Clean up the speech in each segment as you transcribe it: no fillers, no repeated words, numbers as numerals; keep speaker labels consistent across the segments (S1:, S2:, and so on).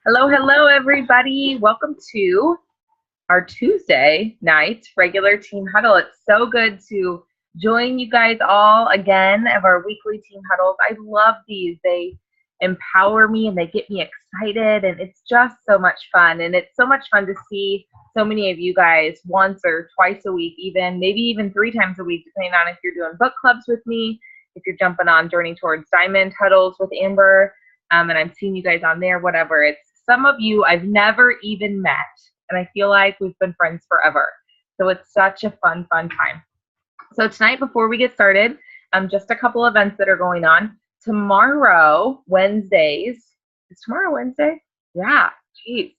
S1: Hello, hello, everybody. Welcome to our Tuesday night regular team huddle. It's so good to join you guys all again of our weekly team huddles. I love these. They empower me and they get me excited, and it's just so much fun. And it's so much fun to see so many of you guys once or twice a week, even maybe even 3 times a week, depending on if you're doing book clubs with me, if you're jumping on Journey Towards Diamond huddles with Amber, and I'm seeing you guys on there, whatever. It's some of you I've never even met, and I feel like we've been friends forever. So it's such a fun time. So tonight, before we get started, just a couple events that are going on. Tomorrow, Wednesdays, is tomorrow Wednesday? Yeah, geez.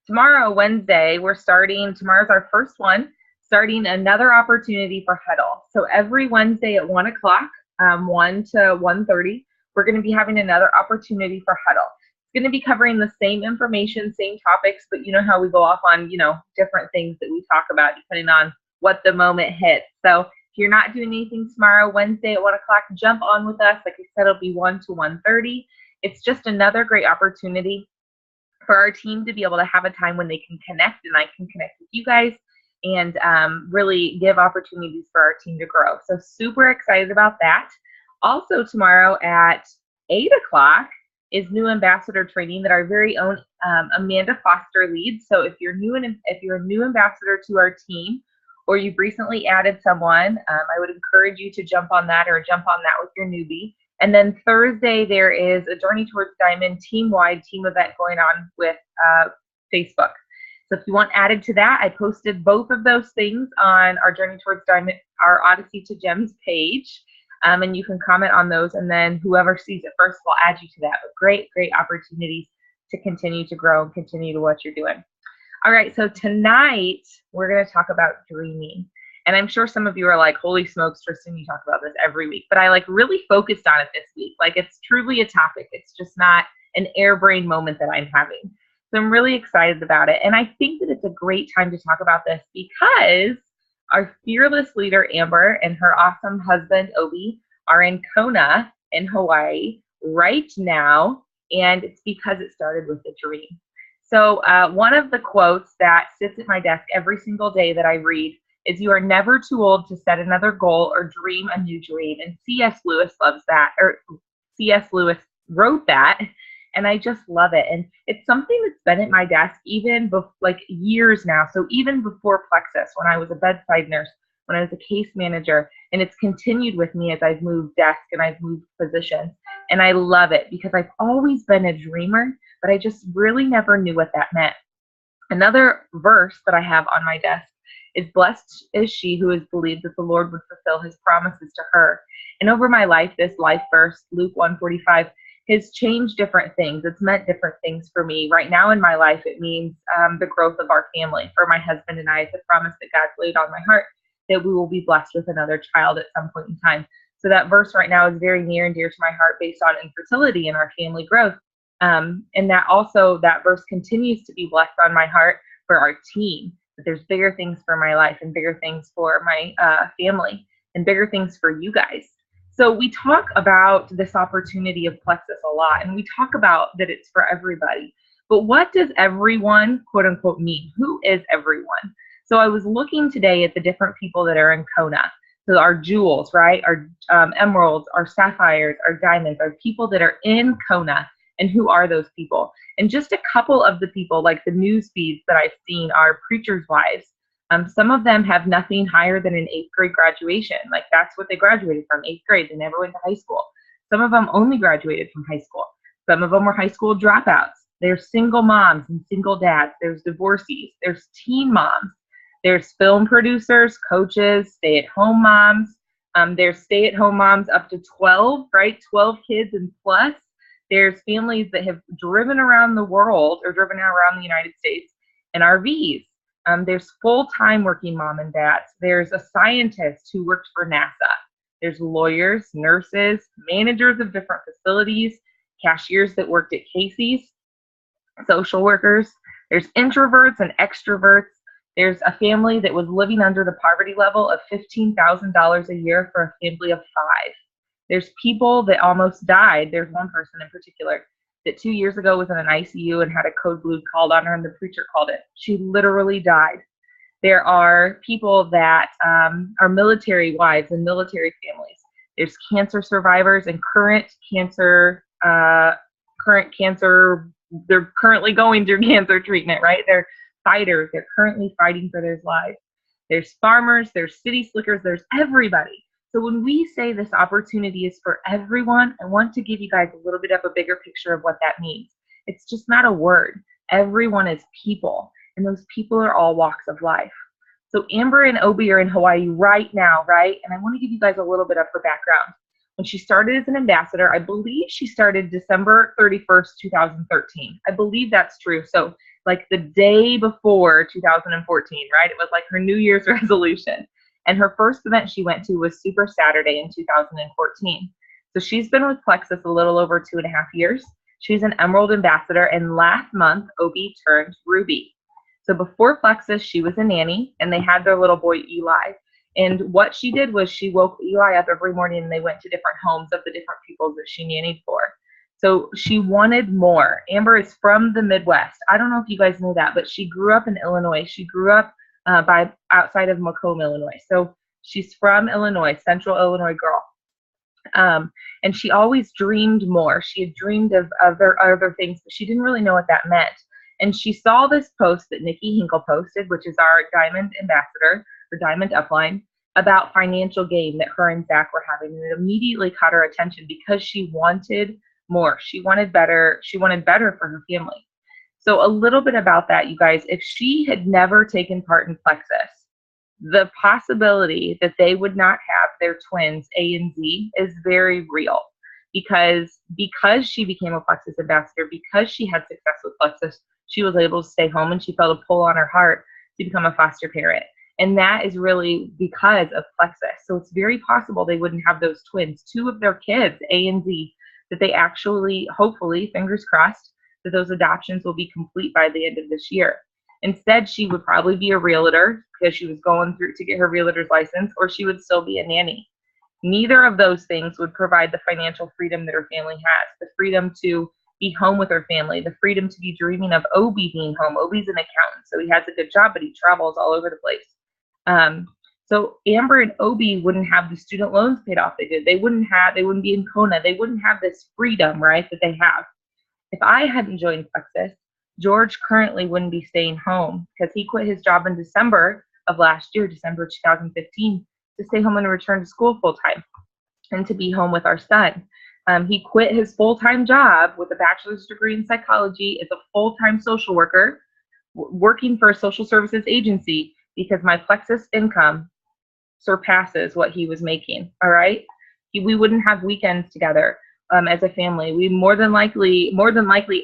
S1: Tomorrow, Wednesday, tomorrow's our first one, starting another opportunity for Huddle. So every Wednesday at 1 o'clock, 1 to 1:30, we're going to be having another opportunity for Huddle. Going to be covering the same information, same topics, but you know how we go off on, different things that we talk about depending on what the moment hits. So if you're not doing anything tomorrow, Wednesday at 1 o'clock, jump on with us. Like I said, it'll be 1 to 1:30. It's just another great opportunity for our team to be able to have a time when they can connect, and I can connect with you guys and really give opportunities for our team to grow. So super excited about that. Also tomorrow at 8 o'clock, is new ambassador training that our very own Amanda Foster leads. So if you're a new ambassador to our team, or you've recently added someone, I would encourage you to jump on that with your newbie. And then Thursday, there is a Journey Towards Diamond team-wide team event going on with Facebook. So if you want added to that, I posted both of those things on our Journey Towards Diamond, our Odyssey to Gems page. And you can comment on those, and then whoever sees it first will add you to that. But great opportunities to continue to grow and continue to what you're doing. All right, so tonight we're going to talk about dreaming. And I'm sure some of you are like, holy smokes, Tristan, you talk about this every week. But I really focused on it this week. It's truly a topic. It's just not an airbrain moment that I'm having. So I'm really excited about it. And I think that it's a great time to talk about this because our fearless leader, Amber, and her awesome husband, Obi, are in Kona in Hawaii right now, and it's because it started with a dream. So one of the quotes that sits at my desk every single day that I read is, "You are never too old to set another goal or dream a new dream." And C.S. Lewis loves that, or C.S. Lewis wrote that, and I just love it. And it's something that's been at my desk even years now. So even before Plexus, when I was a bedside nurse, when I was a case manager, and it's continued with me as I've moved desk and I've moved positions. And I love it because I've always been a dreamer, but I just really never knew what that meant. Another verse that I have on my desk is, "Blessed is she who has believed that the Lord would fulfill his promises to her." And over my life, this life verse, Luke 1:45, has changed different things. It's meant different things for me. Right now in my life, it means the growth of our family. For my husband and I, it's a promise that God's laid on my heart that we will be blessed with another child at some point in time. So that verse right now is very near and dear to my heart based on infertility and our family growth. And that verse continues to be blessed on my heart for our team. That there's bigger things for my life and bigger things for my family and bigger things for you guys. So we talk about this opportunity of Plexus a lot, and we talk about that it's for everybody. But what does everyone, quote unquote, mean? Who is everyone? So I was looking today at the different people that are in Kona. So our jewels, right? Our emeralds, our sapphires, our diamonds, our people that are in Kona. And who are those people? And just a couple of the people, like the news feeds that I've seen, are preachers' wives. Some of them have nothing higher than an 8th grade graduation. That's what they graduated from, 8th grade. They never went to high school. Some of them only graduated from high school. Some of them were high school dropouts. There's single moms and single dads. There's divorcees. There's teen moms. There's film producers, coaches, stay-at-home moms. There's stay-at-home moms up to 12, right? 12 kids and plus. There's families that have driven around the world or driven around the United States in RVs. There's full-time working mom and dads. There's a scientist who worked for NASA. There's lawyers, nurses, managers of different facilities, cashiers that worked at Casey's, social workers. There's introverts and extroverts. There's a family that was living under the poverty level of $15,000 a year for a family of 5. There's people that almost died. There's one person in particular that 2 years ago was in an ICU and had a code blue called on her, and the preacher called it. She literally died. There are people that are military wives and military families. There's cancer survivors and current cancer. They're currently going through cancer treatment, right? They're fighters. They're currently fighting for their lives. There's farmers. There's city slickers. There's everybody. So when we say this opportunity is for everyone, I want to give you guys a little bit of a bigger picture of what that means. It's just not a word. Everyone is people, and those people are all walks of life. So Amber and Obi are in Hawaii right now, right? And I want to give you guys a little bit of her background. When she started as an ambassador, I believe she started December 31st, 2013. I believe that's true. So like the day before 2014, right? It was like her New Year's resolution. And her first event she went to was Super Saturday in 2014. So she's been with Plexus a little over 2.5 years. She's an Emerald Ambassador, and last month, Obi turned Ruby. So before Plexus, she was a nanny, and they had their little boy, Eli. And what she did was she woke Eli up every morning, and they went to different homes of the different people that she nannied for. So she wanted more. Amber is from the Midwest. I don't know if you guys know that, but she grew up in Illinois. She grew up outside of Macomb, Illinois. So she's from Illinois, Central Illinois girl. And she always dreamed more. She had dreamed of other things, but she didn't really know what that meant. And she saw this post that Nikki Hinkle posted, which is our Diamond Ambassador, or Diamond Upline, about financial gain that her and Zach were having. And it immediately caught her attention because she wanted more. She wanted better. She wanted better for her family. So a little bit about that, you guys. If she had never taken part in Plexus, the possibility that they would not have their twins, A and Z, is very real. Because she became a Plexus ambassador, because she had success with Plexus, she was able to stay home, and she felt a pull on her heart to become a foster parent. And that is really because of Plexus. So it's very possible they wouldn't have those twins, 2 of their kids, A and Z, that they actually, hopefully, fingers crossed, that those adoptions will be complete by the end of this year. Instead, she would probably be a realtor because she was going through to get her realtor's license, or she would still be a nanny. Neither of those things would provide the financial freedom that her family has, the freedom to be home with her family, the freedom to be dreaming of Obi being home. Obi's an accountant, so he has a good job, but he travels all over the place. So Amber and Obi wouldn't have the student loans paid off they did. They wouldn't be in Kona. They wouldn't have this freedom, right, that they have. If I hadn't joined Plexus, George currently wouldn't be staying home because he quit his job in December of last year, December 2015, to stay home and return to school full-time and to be home with our son. He quit his full-time job with a bachelor's degree in psychology as a full-time social worker, working for a social services agency, because my Plexus income surpasses what he was making, all right? We wouldn't have weekends together as a family. We more than likely,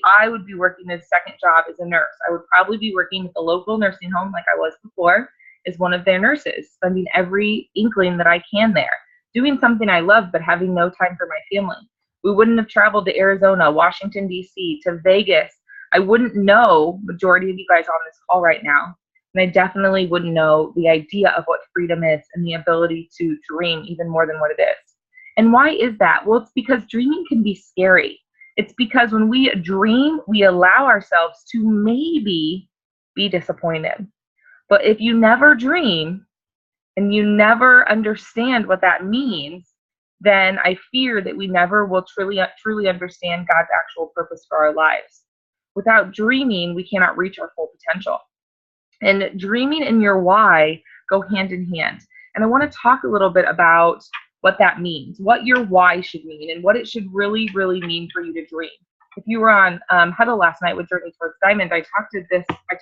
S1: I would be working a second job as a nurse. I would probably be working at the local nursing home like I was before as one of their nurses, spending every inkling that I can there, doing something I love, but having no time for my family. We wouldn't have traveled to Arizona, Washington, D.C., to Vegas. I wouldn't know, majority of you guys on this call right now, and I definitely wouldn't know the idea of what freedom is and the ability to dream even more than what it is. And why is that? Well, it's because dreaming can be scary. It's because when we dream, we allow ourselves to maybe be disappointed. But if you never dream and you never understand what that means, then I fear that we never will truly understand God's actual purpose for our lives. Without dreaming, we cannot reach our full potential. And dreaming and your why go hand in hand. And I want to talk a little bit about what that means, what your why should mean, and what it should really, really mean for you to dream. If you were on Huddle last night with Journey Towards Diamond, I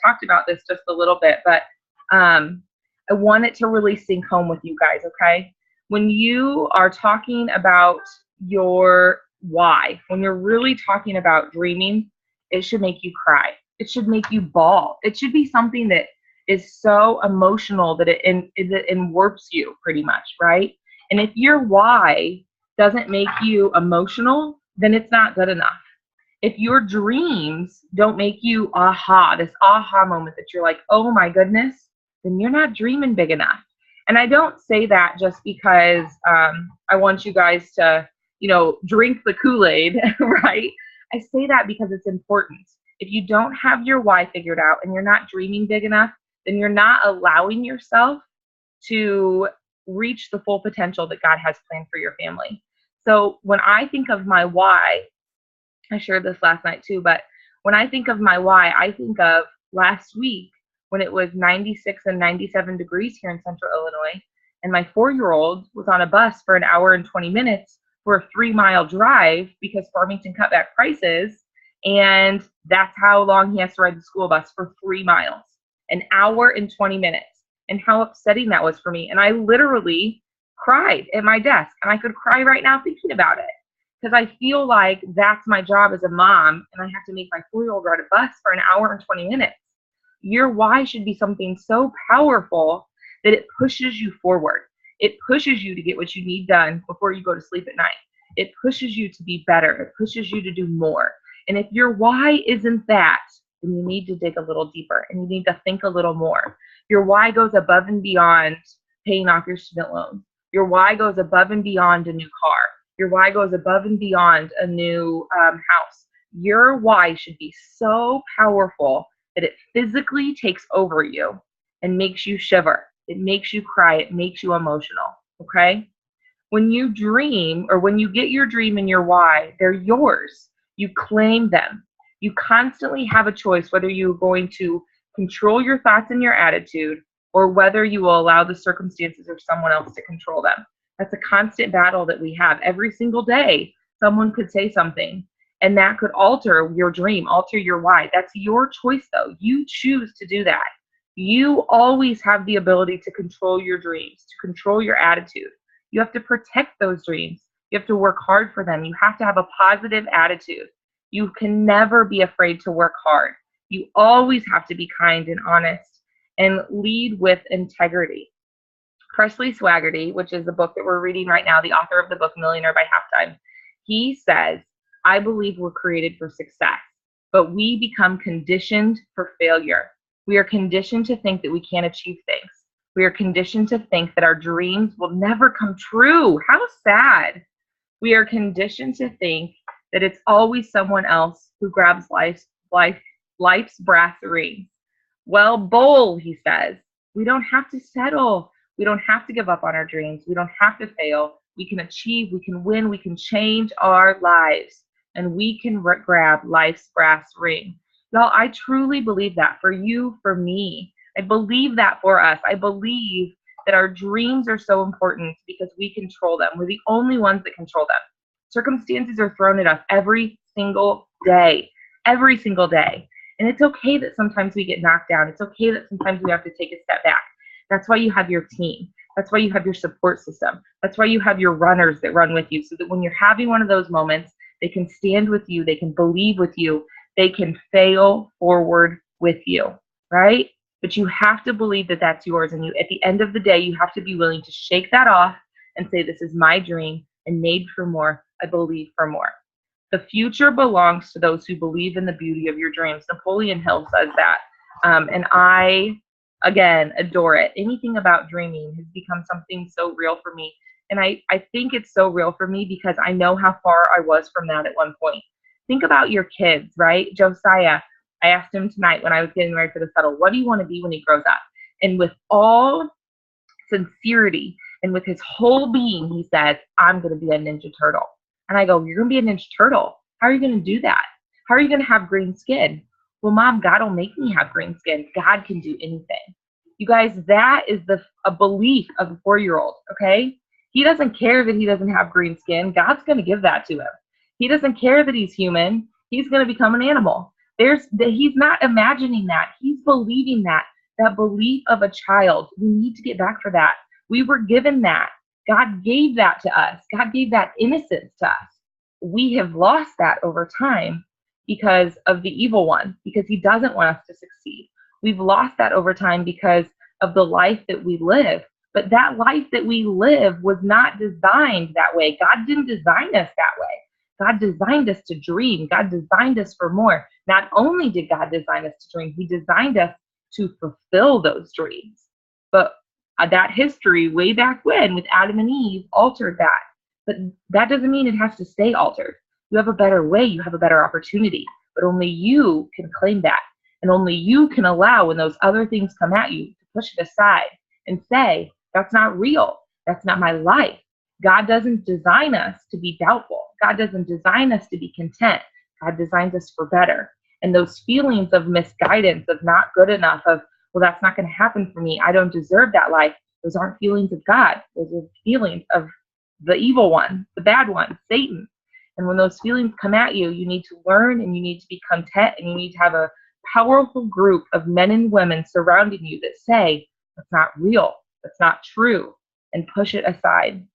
S1: talked about this just a little bit, but I want it to really sink home with you guys, okay? When you are talking about your why, when you're really talking about dreaming, it should make you cry. It should make you bawl. It should be something that is so emotional that it warps you pretty much, right? And if your why doesn't make you emotional, then it's not good enough. If your dreams don't make you this aha moment that you're like, oh my goodness, then you're not dreaming big enough. And I don't say that just because I want you guys to, drink the Kool-Aid, right? I say that because it's important. If you don't have your why figured out and you're not dreaming big enough, then you're not allowing yourself to reach the full potential that God has planned for your family. So when I think of my why, I shared this last night too, but when I think of my why, I think of last week when it was 96 and 97 degrees here in central Illinois, and my 4-year-old was on a bus for an hour and 20 minutes for a 3-mile drive because Farmington cut back prices, and that's how long he has to ride the school bus, for 3 miles, an hour and 20 minutes, and how upsetting that was for me. And I literally cried at my desk, and I could cry right now thinking about it, because I feel like that's my job as a mom, and I have to make my 4-year-old ride a bus for an hour and 20 minutes. Your why should be something so powerful that it pushes you forward. It pushes you to get what you need done before you go to sleep at night. It pushes you to be better. It pushes you to do more. And if your why isn't that, then you need to dig a little deeper and you need to think a little more. Your why goes above and beyond paying off your student loan. Your why goes above and beyond a new car. Your why goes above and beyond a new house. Your why should be so powerful that it physically takes over you and makes you shiver. It makes you cry. It makes you emotional. Okay? When you dream, or when you get your dream and your why, they're yours. You claim them. You constantly have a choice whether you're going to control your thoughts and your attitude, or whether you will allow the circumstances or someone else to control them. That's a constant battle that we have every single day. Someone could say something, and that could alter your dream, alter your why. That's your choice, though. You choose to do that. You always have the ability to control your dreams, to control your attitude. You have to protect those dreams. You have to work hard for them. You have to have a positive attitude. You can never be afraid to work hard. You always have to be kind and honest and lead with integrity. Presley Swaggerty, which is the book that we're reading right now, the author of the book Millionaire by Halftime, he says, I believe we're created for success, but we become conditioned for failure. We are conditioned to think that we can't achieve things. We are conditioned to think that our dreams will never come true. How sad. We are conditioned to think that it's always someone else who grabs life's brass rings. Well, bold, he says. We don't have to settle. We don't have to give up on our dreams. We don't have to fail. We can achieve, we can win, we can change our lives, and we can grab life's brass ring. Y'all, I truly believe that for you, for me. I believe that for us. I believe that our dreams are so important because we control them. We're the only ones that control them. Circumstances are thrown at us every single day, every single day. And it's okay that sometimes we get knocked down. It's okay that sometimes we have to take a step back. That's why you have your team. That's why you have your support system. That's why you have your runners that run with you, so that when you're having one of those moments, they can stand with you, they can believe with you, they can fail forward with you, right? But you have to believe that that's yours, and you, at the end of the day, you have to be willing to shake that off and say, this is my dream, and made for more, I believe for more. The future belongs to those who believe in the beauty of your dreams. Napoleon Hill says that, and I, again, adore it. Anything about dreaming has become something so real for me. And I think it's so real for me because I know how far I was from that at one point. Think about your kids, right? Josiah, I asked him tonight when I was getting ready for the Huddle, what do you want to be when he grows up? And with all sincerity and with his whole being, he says, I'm going to be a Ninja Turtle. And I go, you're going to be a Ninja Turtle? How are you going to do that? How are you going to have green skin? Well, Mom, God will make me have green skin. God can do anything. You guys, that is a belief of a 4-year-old, okay? He doesn't care that he doesn't have green skin. God's going to give that to him. He doesn't care that he's human. He's going to become an animal. He's not imagining that. He's believing that belief of a child. We need to get back for that. We were given that. God gave that to us. God gave that innocence to us. We have lost that over time because of the evil one, because he doesn't want us to succeed. We've lost that over time because of the life that we live. But that life that we live was not designed that way. God didn't design us that way. God designed us to dream. God designed us for more. Not only did God design us to dream, he designed us to fulfill those dreams. But that history way back when with Adam and Eve altered that. But that doesn't mean it has to stay altered. You have a better way. You have a better opportunity. But only you can claim that. And only you can allow, when those other things come at you, to push it aside and say, that's not real. That's not my life. God doesn't design us to be doubtful. God doesn't design us to be content. God designs us for better. And those feelings of misguidance, of not good enough, of, well, that's not going to happen for me, I don't deserve that life, those aren't feelings of God. Those are feelings of the evil one, the bad one, Satan. And when those feelings come at you, you need to learn and you need to be content and you need to have a powerful group of men and women surrounding you that say, that's not real, that's not true, and push it aside.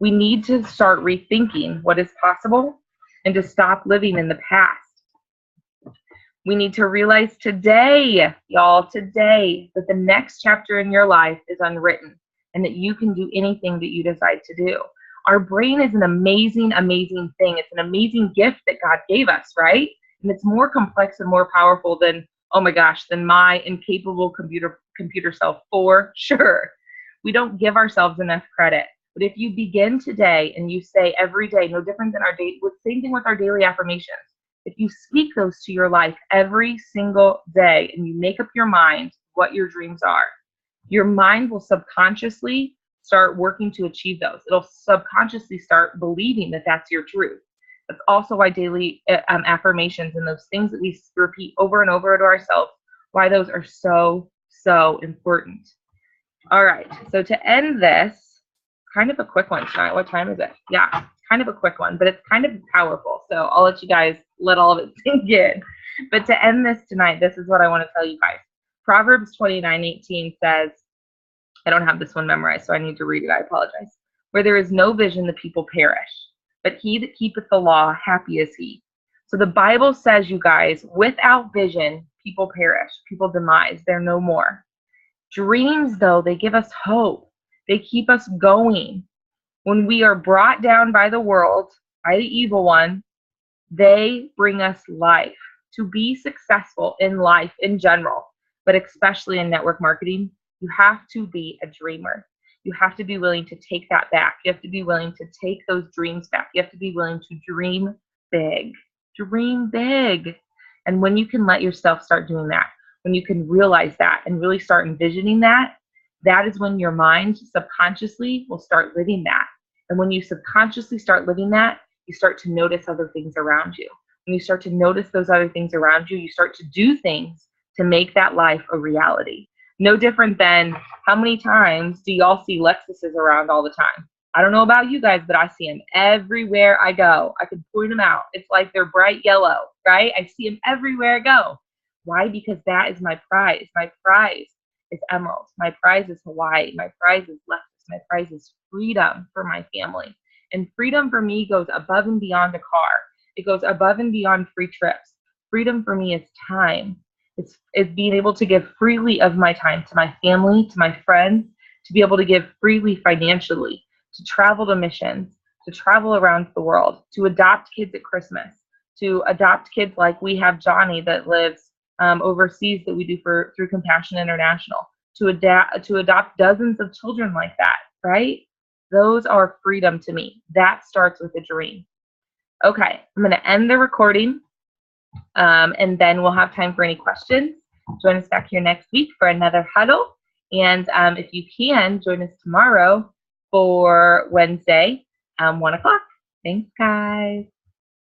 S1: We need to start rethinking what is possible and to stop living in the past. We need to realize today, y'all, today, that the next chapter in your life is unwritten and that you can do anything that you decide to do. Our brain is an amazing, amazing thing. It's an amazing gift that God gave us, right? And it's more complex and more powerful than, oh my gosh, than my incapable computer self, for sure. We don't give ourselves enough credit. But if you begin today and you say every day, no different than our day, same thing with our daily affirmations. If you speak those to your life every single day and you make up your mind what your dreams are, your mind will subconsciously start working to achieve those. It'll subconsciously start believing that that's your truth. That's also why daily affirmations and those things that we repeat over and over to ourselves, why those are so, so important. All right, so to end this, kind of a quick one tonight. What time is it? Yeah, kind of a quick one, but it's kind of powerful. So I'll let you guys let all of it sink in. But to end this tonight, this is what I want to tell you guys. Proverbs 29:18 says, I don't have this one memorized, so I need to read it. I apologize. Where there is no vision, the people perish. But he that keepeth the law, happy is he. So the Bible says, you guys, without vision, people perish, people demise, they're no more. Dreams, though, they give us hope. They keep us going. When we are brought down by the world, by the evil one, they bring us life. To be successful in life in general, but especially in network marketing, you have to be a dreamer. You have to be willing to take that back. You have to be willing to take those dreams back. You have to be willing to dream big. Dream big. And when you can let yourself start doing that, when you can realize that and really start envisioning that, that is when your mind subconsciously will start living that. And when you subconsciously start living that, you start to notice other things around you. When you start to notice those other things around you, you start to do things to make that life a reality. No different than, how many times do y'all see Lexuses around all the time? I don't know about you guys, but I see them everywhere I go. I can point them out. It's like they're bright yellow, right? I see them everywhere I go. Why? Because that is my prize. My prize is emeralds. My prize is Hawaii. My prize is Lexus. My prize is freedom for my family. And freedom for me goes above and beyond a car. It goes above and beyond free trips. Freedom for me is time. It's being able to give freely of my time to my family, to my friends, to be able to give freely financially, to travel to missions, to travel around the world, to adopt kids at Christmas, to adopt kids like we have Johnny that lives overseas that we do through Compassion International, to adopt dozens of children like that, right? Those are freedom to me. That starts with a dream. Okay, I'm going to end the recording, and then we'll have time for any questions. Join us back here next week for another huddle. And if you can, join us tomorrow for Wednesday, 1 o'clock. Thanks, guys.